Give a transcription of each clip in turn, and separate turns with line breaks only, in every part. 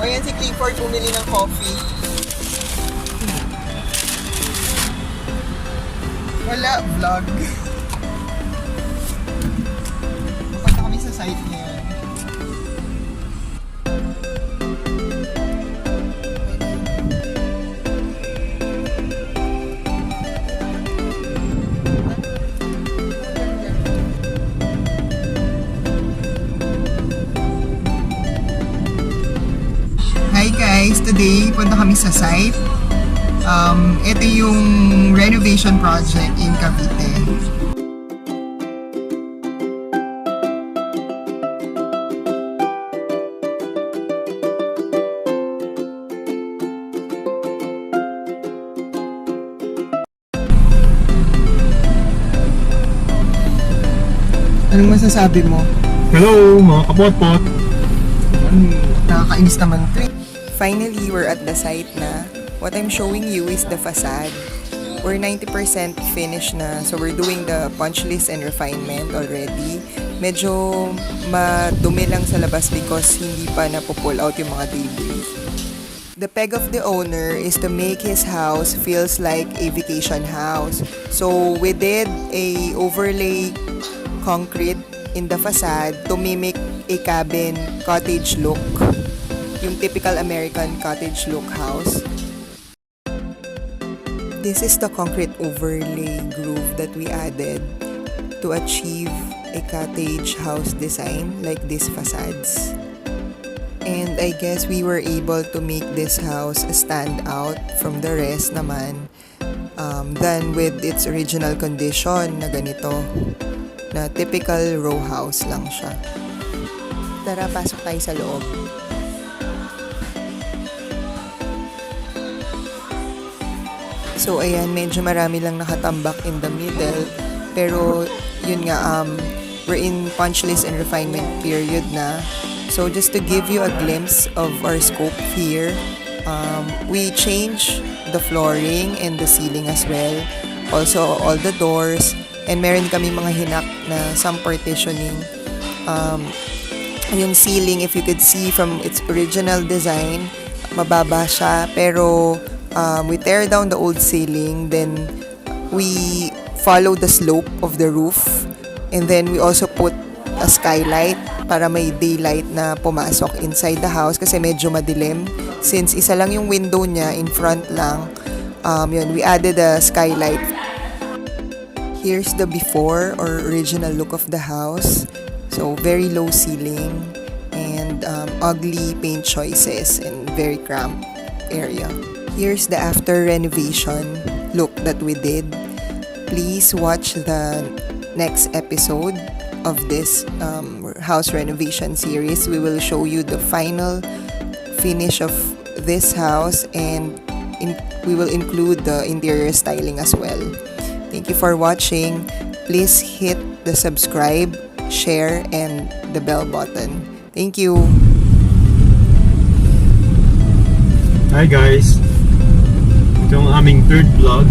Ayan si Clifford bumili ng coffee. Wala, vlog. Punta kami sa site niya. Hi guys! Today, punta kami sa site. Ito yung renovation project in Cavite. Anong masasabi mo?
Hello mga kapot-pot!
Nakakainis naman ito. Finally, we're at the site na. What I'm showing you is the facade. We're 90% finished na. So we're doing the punch list and refinement already. Medyo madumi lang sa labas because hindi pa napo-pull out yung mga debris. The peg of the owner is to make his house feels like a vacation house. So we did a overlay concrete in the facade to mimic a cabin cottage look. Yung typical American cottage look house. This is the concrete overlay groove that we added to achieve a cottage house design like these facades. And I guess we were able to make this house stand out from the rest naman than with its original condition na ganito, na typical row house lang siya. Tara, pasok tayo sa loob. So ayan, medyo marami lang nakatambak in the middle. Pero yun nga, we're in punch list and refinement period na. So just to give you a glimpse of our scope here, we changed the flooring and the ceiling as well. Also all the doors. And meron kami mga hinak na some partitioning. Yung ceiling, if you could see from its original design, mababa siya. Pero we tear down the old ceiling, then we follow the slope of the roof, and then we also put a skylight para may daylight na pumasok inside the house kasi medyo madilim. Since isa lang yung window niya, in front lang, yun, we added a skylight. Here's the before or original look of the house. So very low ceiling and ugly paint choices and very cramped area. Here's the after renovation look that we did. Please watch the next episode of this house renovation series. We will show you the final finish of this house and we will include the interior styling as well. Thank you for watching. Please hit the subscribe, share, and the bell button. Thank you.
Hi guys! Ito ang aming third vlog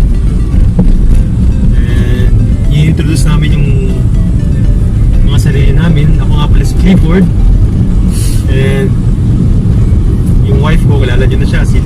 and i-introduce namin yung mga sarili namin. Ako nga pala si Clifford and yung wife ko, kilala nyo na siya, si